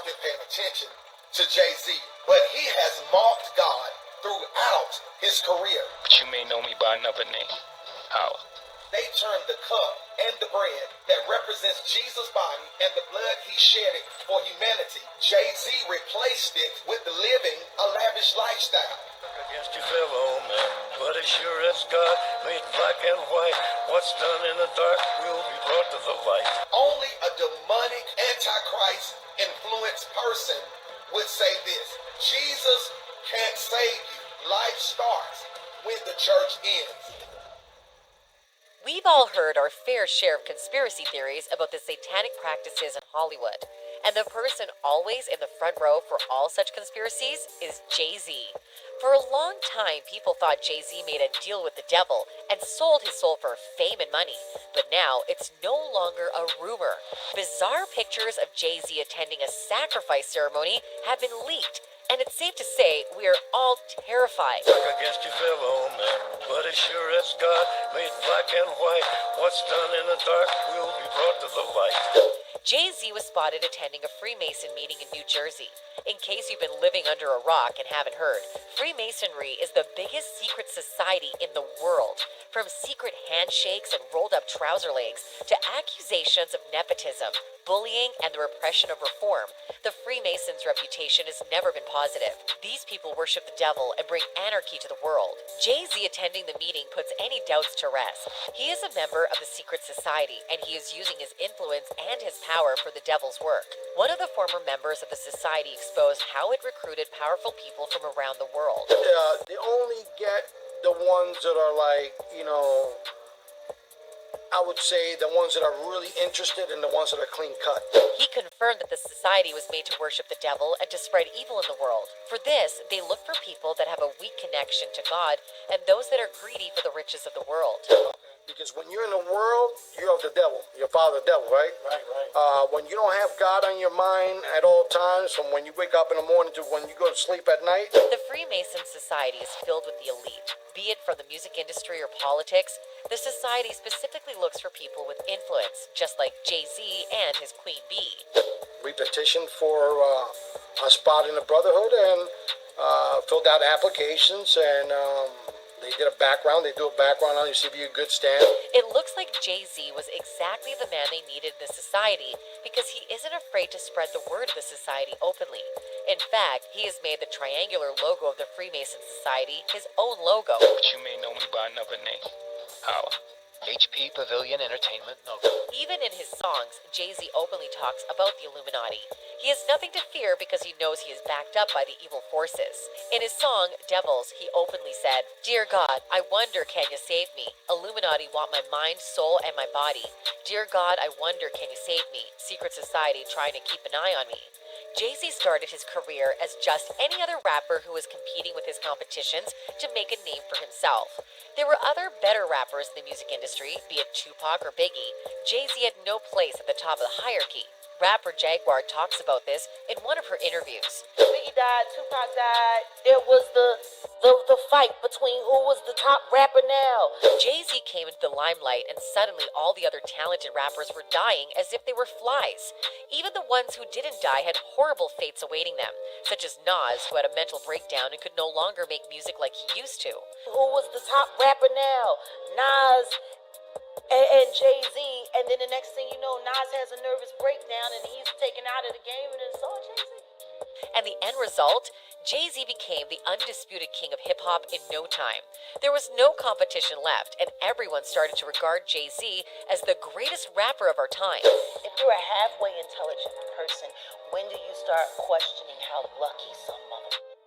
been paying attention to Jay-Z, but he has mocked God throughout his career. But you may know me by another name. How? They turned the cup and the bread that represents Jesus' body and the blood he shed for humanity. Jay-Z replaced it with living a lavish lifestyle. Against your fellow man, but as sure as God made black and white, what's done in the dark will be brought to the light. Only a demonic, antichrist influenced person would say this: Jesus can't save you. Life starts when the church ends. We've all heard our fair share of conspiracy theories about the satanic practices in Hollywood, and the person always in the front row for all such conspiracies is Jay-Z. For a long time, people thought Jay-Z made a deal with the devil and sold his soul for fame and money, but now it's no longer a rumor. Bizarre pictures of Jay-Z attending a sacrifice ceremony have been leaked, and it's safe to say we are all terrified. Against your fellow man, but as sure as God made black and white, what's done in the dark will be brought to the light. Jay-Z was spotted attending a Freemason meeting in New Jersey. In case you've been living under a rock and haven't heard, Freemasonry is the biggest secret society in the world. From secret handshakes and rolled-up trouser legs to accusations of nepotism, bullying, and the repression of reform, the Freemasons' reputation has never been positive. These people worship the devil and bring anarchy to the world. Jay-Z attending the meeting puts any doubts to rest. He is a member of the secret society, and he is using his influence and his power for the devil's work. One of the former members of the society exposed how it recruited powerful people from around the world. They only get the ones that are like, I would say the ones that are really interested and the ones that are clean cut. He confirmed that the society was made to worship the devil and to spread evil in the world. For this, they look for people that have a weak connection to God and those that are greedy for the riches of the world. Because when you're in the world, you're of the devil. Your father, the devil, right? Right. When you don't have God on your mind at all times, from when you wake up in the morning to when you go to sleep at night. The Freemason Society is filled with the elite. Be it from the music industry or politics, the society specifically looks for people with influence, just like Jay-Z and his Queen Bee. We petitioned for a spot in the Brotherhood and filled out applications, and they did a background. They do a background on you, see if you're a good stand. It looks like Jay-Z was exactly the man they needed in the society because he isn't afraid to spread the word of the society openly. In fact, he has made the triangular logo of the Freemason Society his own logo. But you may know me by another name. How? HP Pavilion Entertainment No. Even in his songs, Jay-Z openly talks about the Illuminati. He has nothing to fear because he knows he is backed up by the evil forces. In his song, Devils, he openly said, "Dear God, I wonder can you save me? Illuminati want my mind, soul, and my body. Dear God, I wonder can you save me? Secret society trying to keep an eye on me." Jay-Z started his career as just any other rapper who was competing with his competitions to make a name for himself. There were other better rappers in the music industry, be it Tupac or Biggie. Jay-Z had no place at the top of the hierarchy. Rapper Jaguar talks about this in one of her interviews. Biggie died, Tupac died. There was the fight between who was the top rapper now. Jay-Z came into the limelight and suddenly all the other talented rappers were dying as if they were flies. Even the ones who didn't die had horrible fates awaiting them, such as Nas, who had a mental breakdown and could no longer make music like he used to. Who was the top rapper now? Nas and Jay-Z, and then the next thing you know, Nas has a nervous breakdown and he's taken out of the game, and it's all Jay-Z. And the end result? Jay-Z became the undisputed king of hip-hop in no time. There was no competition left, and everyone started to regard Jay-Z as the greatest rapper of our time. If you're a halfway intelligent person, when do you start questioning how lucky some motherfucker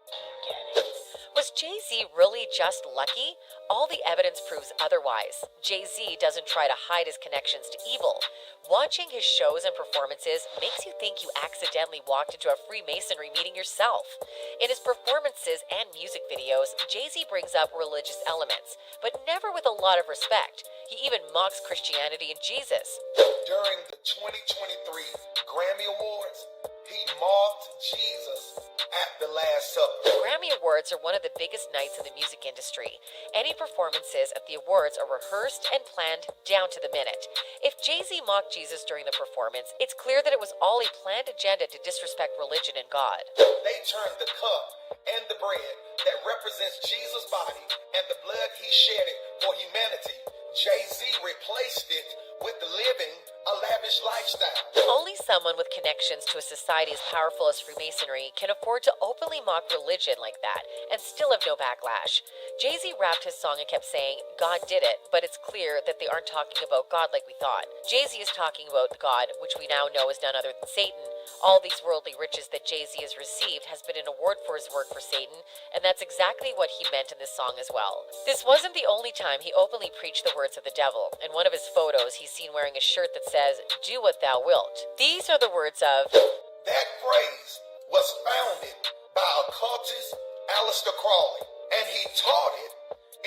get it? Was Jay-Z really just lucky? All the evidence proves otherwise. Jay-Z doesn't try to hide his connections to evil. Watching his shows and performances makes you think you accidentally walked into a Freemasonry meeting yourself. In his performances and music videos, Jay-Z brings up religious elements, but never with a lot of respect. He even mocks Christianity and Jesus. During the 2023 Grammy Awards, he mocked Jesus at the Last Supper. Grammy Awards are one of the biggest nights in the music industry. Any performances at the awards are rehearsed and planned down to the minute. If Jay-Z mocked Jesus during the performance, it's clear that it was all a planned agenda to disrespect religion and God. They turned the cup and the bread that represents Jesus' body and the blood he shedded for humanity. Jay-Z replaced it with living a lavish lifestyle. Only someone with connections to a society as powerful as Freemasonry can afford to openly mock religion like that and still have no backlash. Jay-Z rapped his song and kept saying, God did it, but it's clear that they aren't talking about God like we thought. Jay-Z is talking about God, which we now know is none other than Satan. All these worldly riches that Jay-Z has received has been an award for his work for Satan, and that's exactly what he meant in this song as well. This wasn't the only time he openly preached the words of the devil. In one of his photos, he's seen wearing a shirt that says, do what thou wilt. These are the words of... That phrase was founded by occultist Aleister Crowley, and he taught it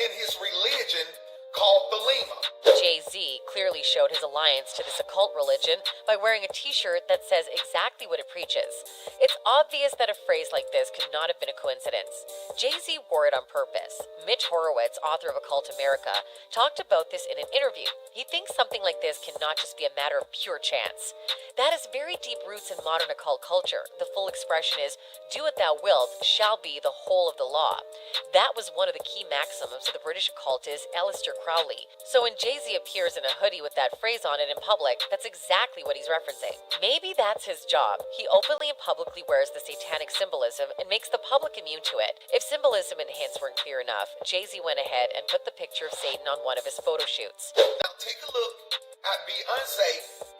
in his religion called Thelema. Jay-Z clearly showed his alliance to this occult religion by wearing a t-shirt that says exactly what it preaches. It's obvious that a phrase like this could not have been a coincidence. Jay-Z wore it on purpose. Mitch Horowitz, author of Occult America, talked about this in an interview. He thinks something like this cannot just be a matter of pure chance. That has very deep roots in modern occult culture. The full expression is, do what thou wilt shall be the whole of the law. That was one of the key maxims of the British occultist Aleister Crowley. So when Jay-Z appears in a hoodie with that phrase on it in public, that's exactly what he's referencing. Maybe that's his job. He openly and publicly wears the satanic symbolism and makes the public immune to it. If symbolism and hints weren't clear enough, Jay-Z went ahead and put the picture of Satan on one of his photo shoots. Now take a look at Beyonce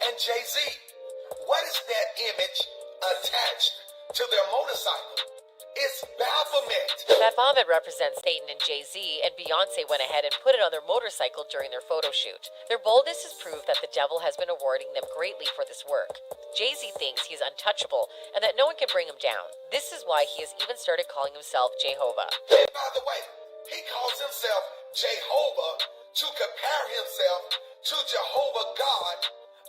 and Jay-Z. What is that image attached to their motorcycle? It's Baphomet. That vomit represents Satan and Jay-Z, and Beyonce went ahead and put it on their motorcycle during their photo shoot. Their boldness is proof that the devil has been awarding them greatly for this work. Jay-Z thinks he is untouchable and that no one can bring him down. This is why he has even started calling himself Jehovah. And by the way, he calls himself Jehovah to compare himself to Jehovah God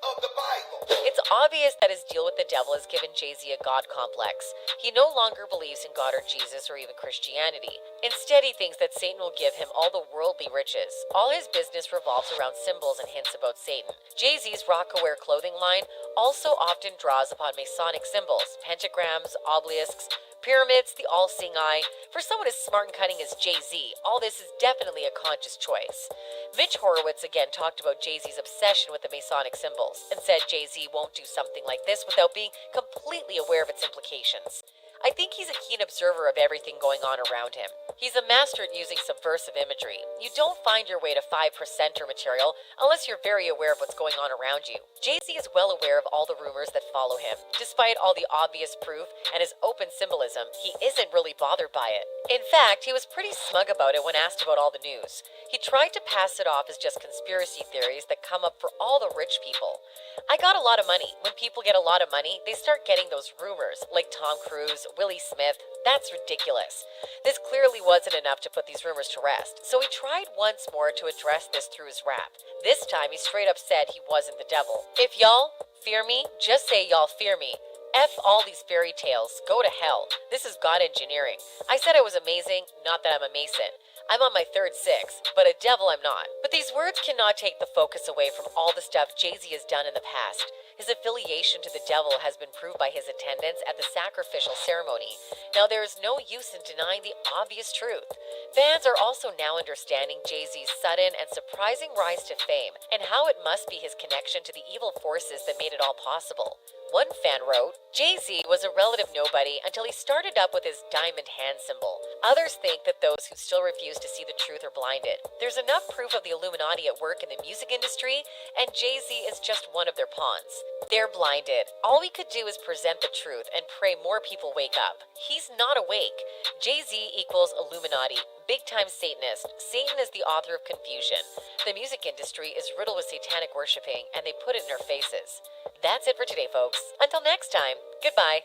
of the Bible. It's obvious that his deal with the devil has given Jay-Z a God complex. He no longer believes in God or Jesus or even Christianity. Instead, he thinks that Satan will give him all the worldly riches. All his business revolves around symbols and hints about Satan. Jay-Z's rock-aware clothing line also often draws upon Masonic symbols, pentagrams, obelisks, pyramids, the all-seeing eye. For someone as smart and cunning as Jay-Z, all this is definitely a conscious choice. Mitch Horowitz again talked about Jay-Z's obsession with the Masonic symbols and said Jay-Z won't do something like this without being completely aware of its implications. I think he's a keen observer of everything going on around him. He's a master at using subversive imagery. You don't find your way to 5%er material unless you're very aware of what's going on around you. Jay-Z is well aware of all the rumors that follow him. Despite all the obvious proof and his open symbolism, he isn't really bothered by it. In fact, he was pretty smug about it when asked about all the news. He tried to pass it off as just conspiracy theories that come up for all the rich people. I got a lot of money. When people get a lot of money, they start getting those rumors, like Tom Cruise, Willie Smith. That's ridiculous. This clearly wasn't enough to put these rumors to rest, so he tried once more to address this through his rap. This time, he straight up said he wasn't the devil. If y'all fear me, just say y'all fear me. F all these fairy tales. Go to hell. This is God engineering. I said I was amazing, not that I'm a Mason. I'm on my third six, but a devil I'm not. But these words cannot take the focus away from all the stuff Jay-Z has done in the past. His affiliation to the devil has been proved by his attendance at the sacrificial ceremony. Now, there is no use in denying the obvious truth. Fans are also now understanding Jay-Z's sudden and surprising rise to fame, and how it must be his connection to the evil forces that made it all possible. One fan wrote, Jay-Z was a relative nobody until he started up with his diamond hand symbol. Others think that those who still refuse to see the truth are blinded. There's enough proof of the Illuminati at work in the music industry, and Jay-Z is just one of their pawns. They're blinded. All we could do is present the truth and pray more people wake up. He's not awake. Jay-Z equals Illuminati. Big-time Satanist. Satan is the author of confusion. The music industry is riddled with satanic worshiping, and they put it in our faces. That's it for today, folks. Until next time, goodbye.